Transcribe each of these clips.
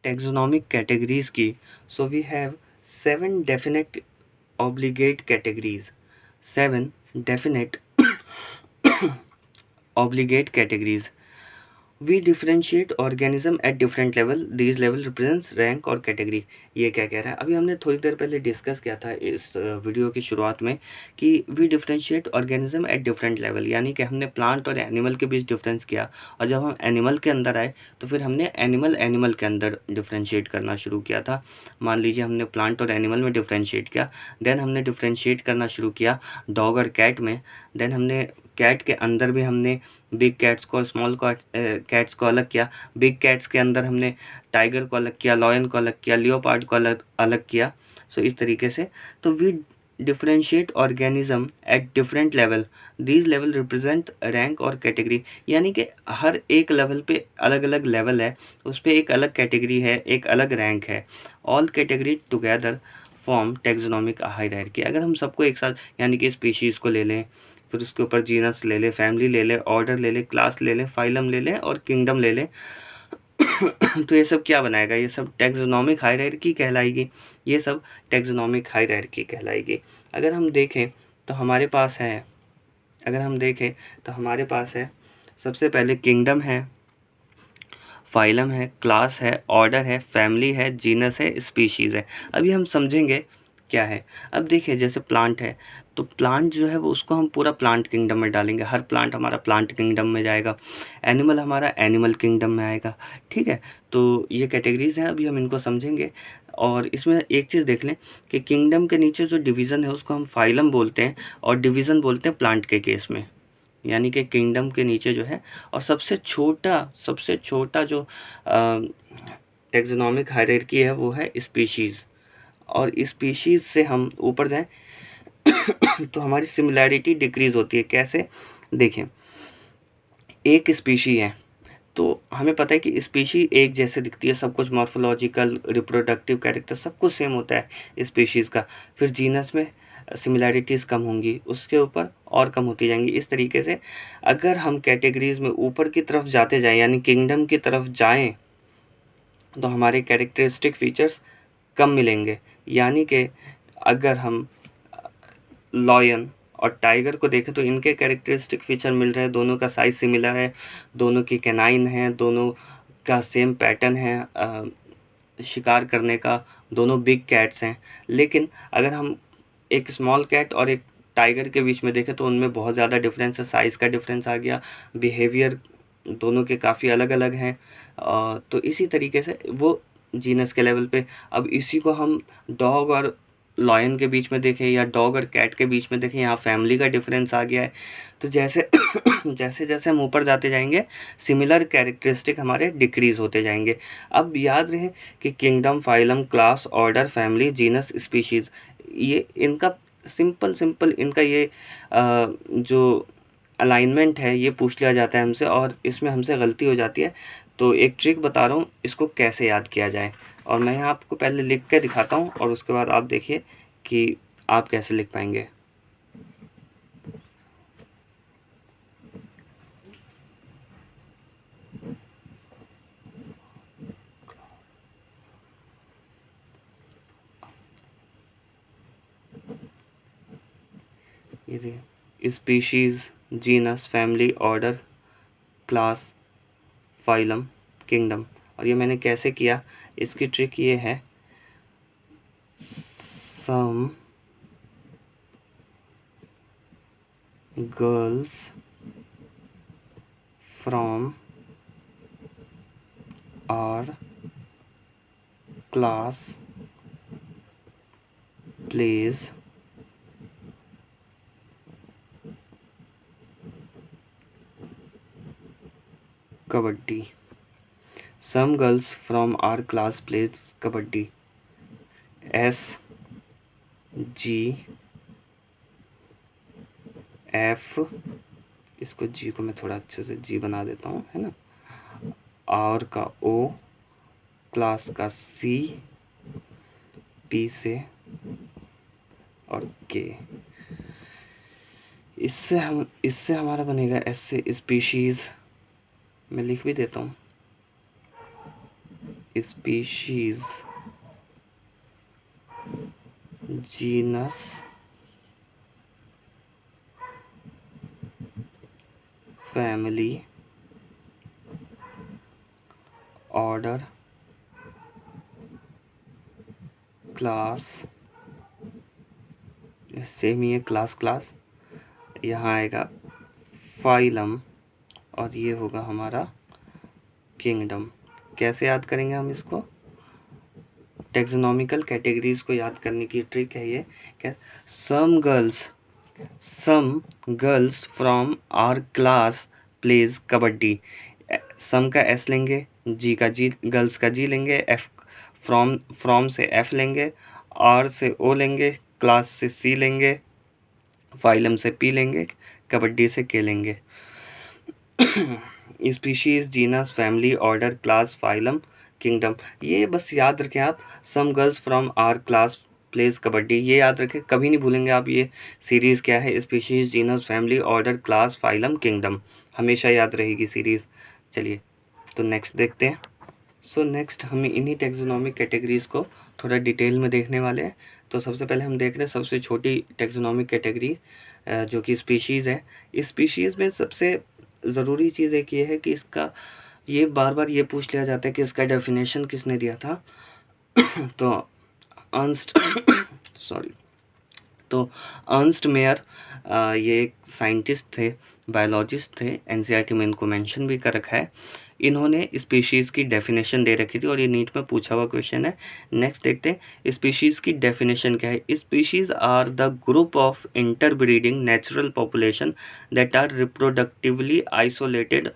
taxonomic categories की, so we have 7 definite obligate categories. 7 definite obligate categories. We differentiate organism at different level. These level represents rank और category. ये क्या कह रहा है? अभी हमने थोड़ी देर पहले डिस्कस किया था इस वीडियो की शुरुआत में कि we differentiate organism at different level, यानी कि हमने प्लांट और एनिमल के बीच डिफरेंस किया, और जब हम एनिमल के अंदर आए तो फिर हमने एनिमल के अंदर डिफरेंशिएट करना शुरू किया था. मान लीजिए हमने प्लांट और एनिमल में डिफरेंशिएट किया, देन हमने डिफरेंशिएट करना शुरू किया डॉग और कैट में. देन हमने कैट के अंदर भी हमने बिग कैट्स को और स्मॉल कैट्स को अलग किया. बिग कैट्स के अंदर हमने टाइगर को अलग किया, लॉयन को अलग किया, लियोपार्ड को अलग किया. सो इस तरीके से तो we differentiate organism at different level. These level represent rank और कैटेगरी, यानी कि हर एक लेवल पे अलग अलग लेवल है, उस पर एक अलग कैटेगरी है, एक अलग रैंक है. All category together form taxonomic hierarchy. अगर हम सबको एक साथ, यानी कि स्पीशीज़ को ले लें, फिर उसके ऊपर जीनस ले लें, फैमिली ले लें, ऑर्डर ले लें, क्लास ले लें, फाइलम ले लें और किंगडम ले लें, तो ये सब क्या बनाएगा? ये सब टैक्सोनॉमिक हायरार्की कहलाएगी. ये सब टैक्सोनॉमिक हायरार्की कहलाएगी. अगर हम देखें तो हमारे पास है, सबसे पहले किंगडम है, फाइलम है, क्लास है, ऑर्डर है, फैमिली है, जीनस है, स्पीशीज़ है. अभी हम समझेंगे क्या है. अब देखिए जैसे प्लांट है, तो प्लांट जो है वो उसको हम पूरा प्लांट किंगडम में डालेंगे. हर प्लांट हमारा प्लांट किंगडम में जाएगा. एनिमल हमारा एनिमल किंगडम में आएगा. ठीक है, तो ये कैटेगरीज हैं, अभी हम इनको समझेंगे. और इसमें एक चीज़ देख लें कि किंगडम के नीचे जो डिवीज़न है उसको हम फाइलम बोलते हैं, और डिवीज़न बोलते हैं प्लांट के केस में, यानी कि किंगडम के नीचे जो है. और सबसे छोटा जो टैक्सोनॉमिक हायरार्की है वो है स्पीशीज़. और स्पीशीज़ से हम ऊपर जाएं तो हमारी सिमिलैरिटी डिक्रीज़ होती है. कैसे? देखें, एक स्पीशी है तो हमें पता है कि स्पीशी एक जैसे दिखती है, सब कुछ मॉर्फोलॉजिकल, रिप्रोडक्टिव कैरेक्टर सब कुछ सेम होता है स्पीशीज़ का. फिर जीनस में सिमिलैरिटीज़ कम होंगी, उसके ऊपर और कम होती जाएंगी. इस तरीके से अगर हम कैटेगरीज़ में ऊपर की तरफ जाते जाएं, यानी किंगडम की तरफ जाएं, तो हमारे कैरेक्टरिस्टिक फीचर्स कम मिलेंगे. यानी कि अगर हम लॉयन और टाइगर को देखें तो इनके कैरेक्टरिस्टिक फीचर मिल रहे हैं. दोनों का साइज़ सिमिलर है, दोनों की कैनाइन है, दोनों का सेम पैटर्न है शिकार करने का, दोनों बिग कैट्स हैं. लेकिन अगर हम एक स्मॉल कैट और एक टाइगर के बीच में देखें तो उनमें बहुत ज़्यादा डिफरेंस है. साइज़ का डिफरेंस आ गया, बिहेवियर दोनों के काफ़ी अलग अलग हैं. तो इसी तरीके से वो जीनस के लेवल पे. अब इसी को हम डॉग और लॉयन के बीच में देखें या डॉग और कैट के बीच में देखें, यहाँ फैमिली का डिफरेंस आ गया है. तो जैसे जैसे जैसे हम ऊपर जाते जाएंगे सिमिलर कैरेक्टरिस्टिक हमारे डिक्रीज़ होते जाएंगे. अब याद रहे कि kingdom, phylum, class, order, family, genus, species, ये इनका सिंपल इनका ये जो अलाइनमेंट है ये पूछ लिया जाता है हमसे, और इसमें हमसे गलती हो जाती है. तो एक ट्रिक बता रहा हूँ इसको कैसे याद किया जाए, और मैं यहाँ आपको पहले लिख के दिखाता हूँ और उसके बाद आप देखिए कि आप कैसे लिख पाएंगे. ये देखिए, species, genus, family, order, class, phylum, kingdom. और ये मैंने कैसे किया, इसकी ट्रिक ये है, some girls from our class plays kabaddi. Some girls from our class plays kabaddi. SGF, इसको जी को मैं थोड़ा अच्छे से जी बना देता हूँ, है ना. और का O, क्लास का C, P से और K. इससे हमारा बनेगा S से स्पीशीज़. मैं लिख भी देता हूँ species, genus, family, order, class, same ही है क्लास क्लास, यहाँ आएगा फाइलम और ये होगा हमारा किंगडम। कैसे याद करेंगे हम इसको? टेक्सोनॉमिकल कैटेगरीज को याद करने की ट्रिक है ये। क्या? Some girls from our class plays kabaddi. Some का एस लेंगे, जी का जी, गर्ल्स का जी लेंगे, एफ फ्रॉम से एफ लेंगे, आर से ओ लेंगे, क्लास से सी लेंगे, फाइलम से पी लेंगे, कबड्डी से के लेंगे। Species, genus, family, order, class, phylum, kingdom, ये बस याद रखें आप। Some girls from our class plays kabaddi, ये याद रखें, कभी नहीं भूलेंगे आप ये सीरीज़ क्या है। Species, genus, family, order, class, phylum, kingdom, हमेशा याद रहेगी सीरीज़। चलिए तो नेक्स्ट देखते हैं। सो नेक्स्ट हम इन्हीं टेक्सोनॉमिक कैटेगरीज़ को थोड़ा डिटेल में देखने वाले हैं। तो सबसे पहले हम देख रहे हैं सबसे छोटी टेक्सोनॉमिक कैटेगरी जो कि स्पीशीज़ है। इस स्पीशीज़ में सबसे ज़रूरी चीज़ एक ये है कि इसका ये बार बार ये पूछ लिया जाता है कि इसका डेफिनेशन किसने दिया था। तो अर्नस्ट सॉरी तो अर्नस्ट मेयर ये एक साइंटिस्ट थे, बायोलॉजिस्ट थे, एनसीईआरटी में इनको मेंशन भी कर रखा है। इन्होंने स्पीशीज़ की डेफिनेशन दे रखी थी और ये नीट में पूछा हुआ क्वेश्चन है। नेक्स्ट देखते हैं स्पीशीज़ की डेफिनेशन क्या है। Species are the group of interbreeding natural population that are reproductively isolated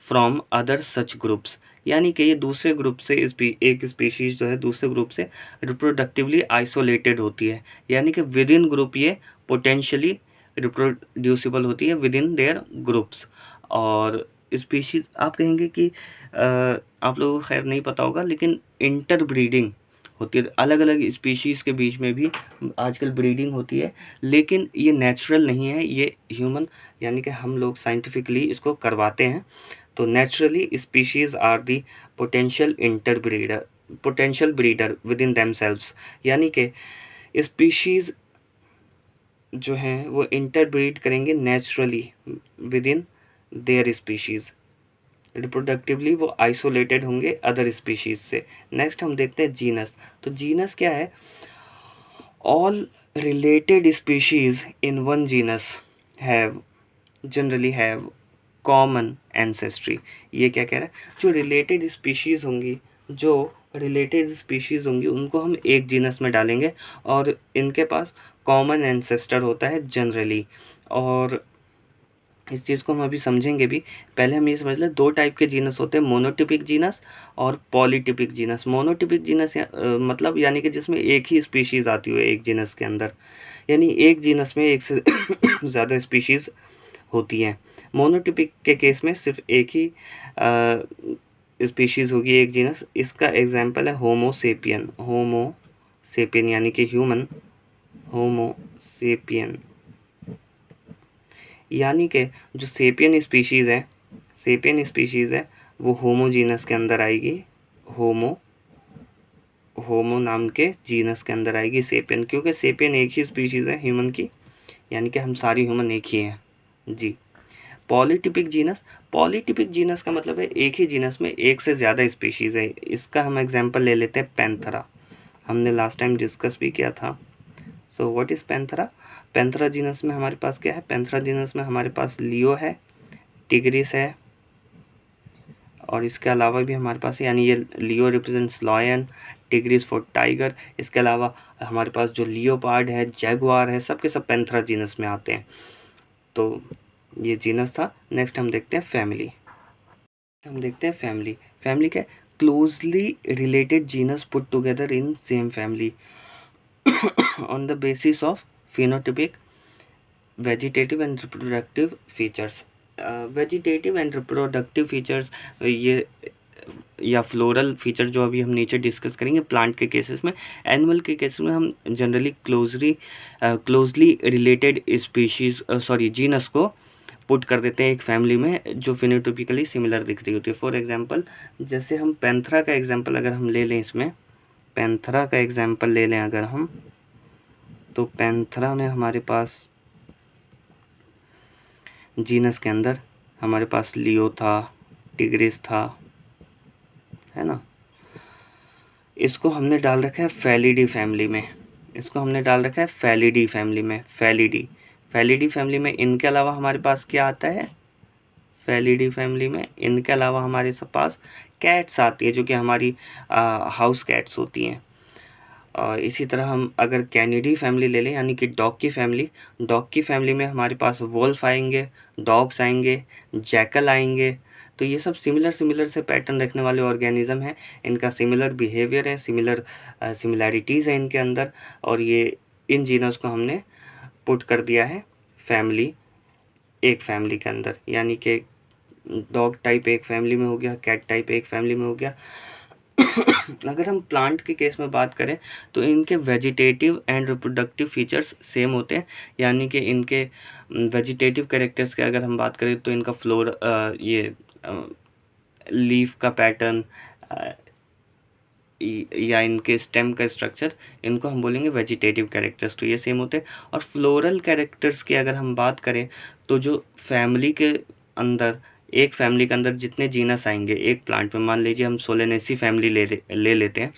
from other such groups. यानी कि ये दूसरे ग्रुप से एक स्पीशीज़ जो है दूसरे ग्रुप से रिप्रोडक्टिवली आइसोलेटेड होती है, यानी कि विद इन ग्रुप ये पोटेंशियली रिप्रोड्यूसिबल होती है विद इन देयर ग्रुप्स। और स्पीशीज़ आप कहेंगे कि आप लोगों को खैर नहीं पता होगा, लेकिन इंटर ब्रीडिंग होती है, अलग अलग स्पीशीज़ के बीच में भी आजकल ब्रीडिंग होती है, लेकिन ये नेचुरल नहीं है, ये ह्यूमन यानी कि हम लोग साइंटिफिकली इसको करवाते हैं। तो naturally species are the potential breeder within themselves, यानी कि स्पीशीज़ जो हैं वो इंटरब्रीड करेंगे naturally within their species, reproductively वो आइसोलेटेड होंगे अदर स्पीशीज़ से। नेक्स्ट हम देखते हैं जीनस। तो जीनस क्या है? All related species in one genus generally have common ancestry. ये क्या कह रहा है? जो रिलेटेड स्पीशीज़ होंगी उनको हम एक जीनस में डालेंगे और इनके पास कॉमन एंसेस्टर होता है जनरली। और इस चीज़ को हम अभी समझेंगे भी। पहले हम ये समझ लें, दो टाइप के जीनस होते हैं, मोनोटिपिक जीनस और पॉलीटिपिक जीनस। मोनोटिपिक जीनस मतलब यानी कि जिसमें एक ही स्पीशीज़ आती हो एक जीनस के अंदर, यानी एक जीनस में एक से ज़्यादा स्पीशीज़ होती हैं। मोनोटिपिक के केस में सिर्फ एक ही स्पीशीज़ होगी, एक जीनस। इसका एग्जांपल है होमोसेपियन यानी कि ह्यूमन, होमोसेपियन, यानी कि जो सेपियन स्पीशीज़ है वो होमो जीनस के अंदर आएगी, होमो नाम के जीनस के अंदर आएगी सेपियन, क्योंकि सेपियन एक ही स्पीशीज़ है ह्यूमन की, यानी कि हम सारी ह्यूमन एक ही हैं जी। पॉलीटिपिक जीनस का मतलब है एक ही जीनस में एक से ज़्यादा स्पीशीज़ है। इसका हम एग्जांपल ले लेते हैं पैंथरा, हमने लास्ट टाइम डिस्कस भी किया था। So what is Panthera? Panthera genus में हमारे पास क्या है? पैंथरा जीनस में हमारे पास लियो है, टिग्रिस है, और इसके अलावा भी हमारे पास, यानी ये Leo represents lion, tigris for tiger. इसके अलावा हमारे पास जो लियोपार्ड है, जैगुआर है, सब के सब पैंथरा जीनस में आते हैं। तो ये जीनस था। नेक्स्ट हम देखते हैं फैमिली। फैमिली क्या? Closely related genus put together in same family on the basis of phenotypic, vegetative and reproductive features। Vegetative and reproductive features ये या फ्लोरल फीचर जो अभी हम नीचे डिस्कस करेंगे प्लांट के केसेस में। एनिमल के केसेस में हम जनरली क्लोजली रिलेटेड जीनस को पुट कर देते हैं एक फैमिली में जो फिनोटाइपिकली सिमिलर दिख रही होती है। फॉर एग्जांपल जैसे हम पैंथरा का एग्जांपल अगर हम ले लें, इसमें पैंथरा का एग्जांपल ले लें अगर हम, तो पैंथरा में हमारे पास जीनस के अंदर हमारे पास लियो था, टिग्रिस था, है ना। इसको हमने डाल रखा है फेलिडी फैमिली में, इसको हमने डाल रखा है फेलिडी फैमिली में। फेलिडी फैमिली में इनके अलावा हमारे पास क्या आता है, फेलिडी फैमिली में इनके अलावा हमारे पास कैट्स आती है जो कि हमारी हाउस कैट्स होती हैं। इसी तरह हम अगर कैनिडी फैमिली ले लें यानी कि डॉग की फैमिली में हमारे पास वोल्फ आएंगे, डॉग्स आएंगे, जैकल आएंगे। तो ये सब सिमिलर से पैटर्न रखने वाले ऑर्गेनिज्म हैं, इनका सिमिलर बिहेवियर है, सिमिलैरिटीज़ है इनके अंदर, और ये इन जीनस को हमने पुट कर दिया है फैमिली, एक फैमिली के अंदर, यानी कि डॉग टाइप एक फैमिली में हो गया, कैट टाइप एक फैमिली में हो गया। अगर हम प्लांट के केस में बात करें तो इनके vegetative and reproductive features same होते हैं, यानी कि इनके वेजिटेटिव कैरेक्टर्स के अगर हम बात करें तो इनका लीफ का पैटर्न या इनके स्टेम का स्ट्रक्चर, इनको हम बोलेंगे वेजिटेटिव कैरेक्टर्स, तो ये सेम होते हैं। और फ्लोरल कैरेक्टर्स की अगर हम बात करें तो जो फैमिली के अंदर, एक फैमिली के अंदर जितने जीनस आएंगे एक प्लांट में, मान लीजिए हम सोलेनेसी फैमिली ले लेते हैं,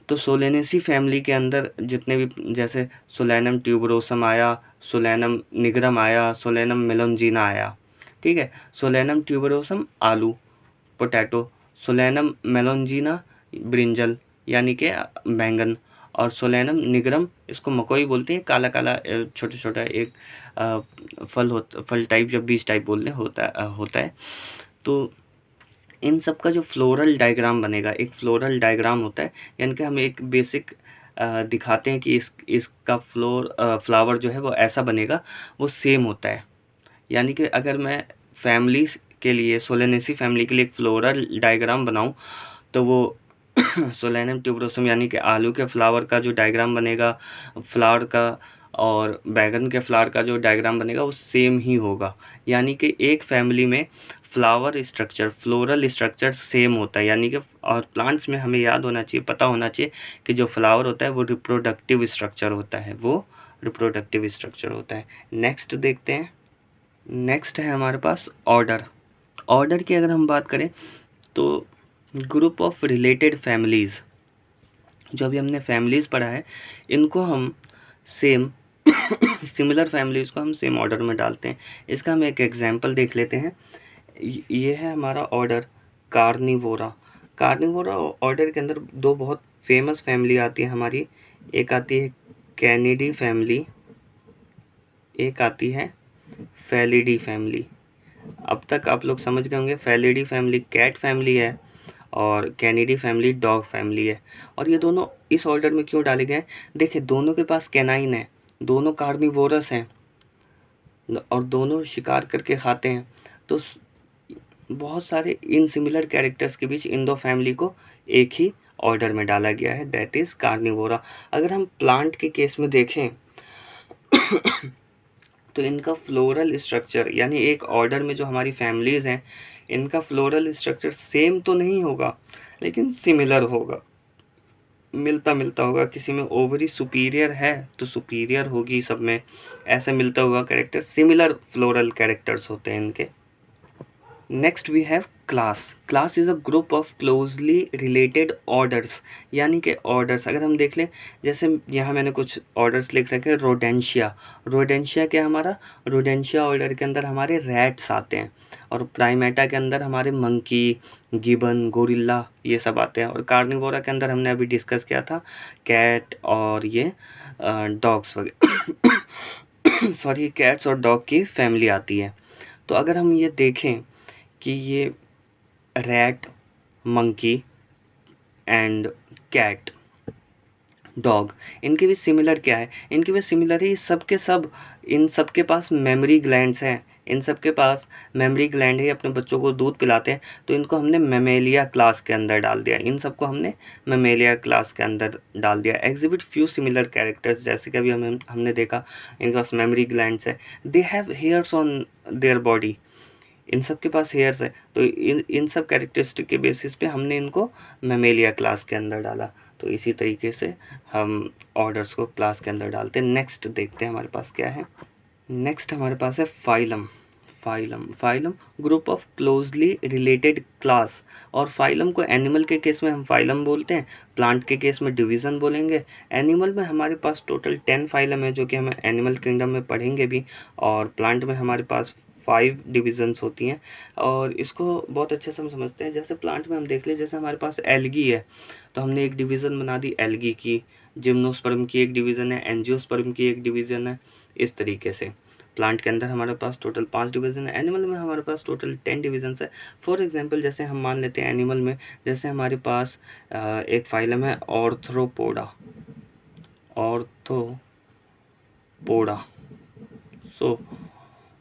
तो सोलेनेसी फैमिली के अंदर जितने भी, जैसे सोलेनम ट्यूबरोसम आया, सोलेनम निग्रम आया, सोलेनम मेलोंजिना आया, ठीक है। सोलेनम ट्यूबरोसम आलू, पोटैटो, सोलेनम मेलोंजिना ब्रिंजल यानी कि बैंगन, और सोलेनम निग्रम इसको मकोई बोलते हैं, काला काला छोटा छोटा एक फल टाइप या बीज टाइप बोलते होता है। तो इन सब का जो फ्लोरल डायग्राम बनेगा, एक फ्लोरल डायग्राम होता है, यानी कि हम एक बेसिक दिखाते हैं कि इसका फ्लावर जो है वो ऐसा बनेगा, वो सेम होता है। यानी कि अगर मैं फैमिली के लिए, सोलेनेसी फैमिली के लिए एक फ्लोरल डायग्राम बनाऊं तो वो सोलेनम ट्यूबरोसम यानी कि आलू के फ्लावर का जो डायग्राम बनेगा, फ्लावर का, और बैगन के फ्लावर का जो डायग्राम बनेगा वो सेम ही होगा। यानी कि एक फैमिली में flower structure, floral structure same होता है, यानी कि, और प्लांट्स में हमें याद होना चाहिए, पता होना चाहिए कि जो फ्लावर होता है वो रिप्रोडक्टिव स्ट्रक्चर होता है, नेक्स्ट देखते हैं। नेक्स्ट है हमारे पास ऑर्डर की अगर हम बात करें तो ग्रुप ऑफ रिलेटेड फैमिलीज़, जो अभी हमने फैमिलीज़ पढ़ा है, इनको हम सिमिलर फैमिलीज़ को हम सेम ऑर्डर में डालते हैं। इसका हम एक एग्जांपल देख लेते हैं। ये है हमारा ऑर्डर कार्निवोरा ऑर्डर के अंदर दो बहुत फेमस फैमिली आती है हमारी, एक आती है कैनिडी फैमिली, एक आती है फेलिडी फैमिली। अब तक आप लोग समझ गए होंगे, फेलिडी फैमिली कैट फैमिली है और कैनिडी फैमिली डॉग फैमिली है। और ये दोनों इस ऑर्डर में क्यों डाले गए? देखिए, दोनों के पास कैनाइन है, दोनों कार्निवोरस हैं और दोनों शिकार करके खाते हैं। तो बहुत सारे इन सिमिलर कैरेक्टर्स के बीच इन दो फैमिली को एक ही ऑर्डर में डाला गया है, दैट इज़ कार्निवोरा। अगर हम प्लांट के केस में देखें तो इनका फ्लोरल स्ट्रक्चर, यानी एक ऑर्डर में जो हमारी फैमिलीज़ हैं, इनका फ्लोरल स्ट्रक्चर सेम तो नहीं होगा लेकिन सिमिलर होगा, मिलता होगा। किसी में ओवरी सुपीरियर है तो सुपीरियर होगी सब में, ऐसे मिलता हुआ कैरेक्टर, सिमिलर फ्लोरल कैरेक्टर्स होते हैं इनके। Next we have class is a group of closely related orders, यानी कि ऑर्डर्स अगर हम देख लें, जैसे यहाँ मैंने कुछ ऑर्डर्स लिख रखे हैं। रोडेंशिया क्या हमारा, रोडेंशिया ऑर्डर के अंदर हमारे रैट्स आते हैं, और प्राइमेटा के अंदर हमारे मंकी, गिबन, गोरिल्ला ये सब आते हैं, और कार्निवोरा के अंदर हमने अभी डिस्कस किया था कैट और ये डॉग्स वगैरह सॉरी, कैट्स और डॉग की फैमिली आती है। तो अगर हम ये देखें कि ये rat, monkey and cat, dog, इनके भी सिमिलर क्या है, इनके भी सिमिलर ही सब के सब, इन सब के पास मेमोरी ग्लैंड्स हैं, इन सब के पास मेमोरी ग्लैंड है, अपने बच्चों को दूध पिलाते हैं, तो इनको हमने मेमेलिया क्लास के अंदर डाल दिया, इन सबको हमने मेमेलिया क्लास के अंदर डाल दिया। एग्जिबिट फ्यू सिमिलर कैरेक्टर्स, जैसे कि अभी हमने देखा इनके पास मेमोरी ग्लैंड्स है, they have hairs on their body, इन सब के पास हेयर्स है, तो इन सब कैरेक्टरिस्टिक के बेसिस पे हमने इनको मेमेलिया क्लास के अंदर डाला। तो इसी तरीके से हम ऑर्डर्स को क्लास के अंदर डालते हैं। नेक्स्ट देखते हैं हमारे पास क्या है। नेक्स्ट हमारे पास है phylum. Phylum group of closely related class, और फाइलम को एनिमल के केस में हम फाइलम बोलते हैं, प्लांट के केस में डिवीज़न बोलेंगे। एनिमल में हमारे पास टोटल 10 फाइलम है, जो कि हमें एनिमल किंगडम में पढ़ेंगे भी, और प्लांट में हमारे पास 5 डिविजन्स होती हैं, और इसको बहुत अच्छे से हम समझते हैं। जैसे प्लांट में हम देख ले, जैसे हमारे पास एल्गी है, तो हमने एक डिवीज़न बना दी एल्गी की, जिम्नोस्पर्म की एक डिवीज़न है, एंजियोस्पर्म की एक डिवीज़न है। इस तरीके से प्लांट के अंदर हमारे पास टोटल 5 डिवीज़न है, एनिमल में हमारे पास टोटल 10 डिवीजन्स है। फॉर एग्जांपल जैसे हम मान लेते हैं एनिमल में, जैसे हमारे पास एक फाइलम है Arthropoda, so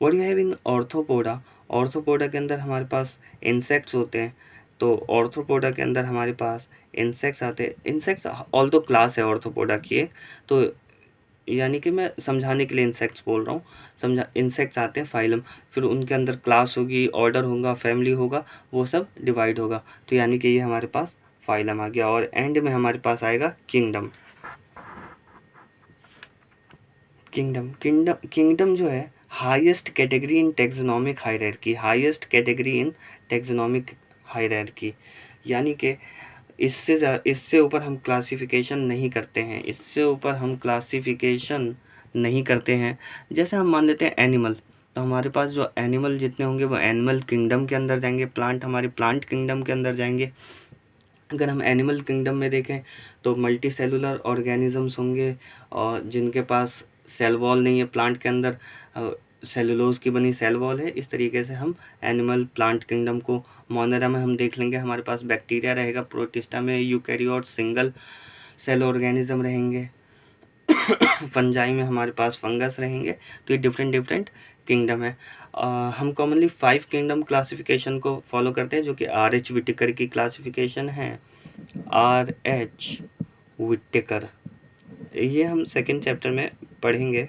what you have in Arthropoda, Arthropoda के अंदर हमारे पास इंसेक्ट्स होते हैं, तो ऑर्थ्रोपोडा के अंदर हमारे पास इंसेक्ट्स आते हैं। इंसेक्ट्स ऑल दो क्लास है ऑर्थ्रोपोडा की एक, तो यानी कि मैं समझाने के लिए इंसेक्ट्स बोल रहा हूँ, समझा, इंसेक्ट्स आते हैं फाइलम, फिर उनके अंदर क्लास होगी, ऑर्डर होगा, फैमिली होगा, वो सब डिवाइड होगा, तो यानी कि ये हमारे पास फाइलम आ गया। और एंड में हमारे पास आएगा किंगडम। किंगडम जो है हाईएस्ट कैटेगरी इन टैक्सोनॉमिक हायरार्की, हाईएस्ट कैटेगरी इन टैक्सोनॉमिक हायरार्की, यानी कि इससे ऊपर हम क्लासिफिकेशन नहीं करते हैं, इससे ऊपर हम क्लासिफिकेशन नहीं करते हैं। जैसे हम मान लेते हैं एनिमल, तो हमारे पास जो एनिमल जितने होंगे वो एनिमल किंगडम के अंदर जाएंगे, प्लांट हमारे प्लांट किंगडम के अंदर जाएंगे। अगर हम एनिमल किंगडम में देखें तो मल्टी सेलुलर ऑर्गेनिजम्स होंगे, और जिनके पास सेल वॉल नहीं है, प्लांट के अंदर सेलुलोज की बनी सेल वॉल है। इस तरीके से हम एनिमल प्लांट किंगडम को, मोनेरा में हम देख लेंगे हमारे पास बैक्टीरिया रहेगा, प्रोटिस्टा में यूकैरियोट सिंगल सेल ऑर्गेनिज्म रहेंगे, फंजाई में हमारे पास फंगस रहेंगे। तो ये डिफरेंट किंगडम है। हम कॉमनली 5 किंगडम क्लासिफिकेशन को फॉलो करते हैं, जो कि RH विटिकर की क्लासिफिकेशन है, RH विटिकर, ये हम सेकेंड चैप्टर में पढ़ेंगे।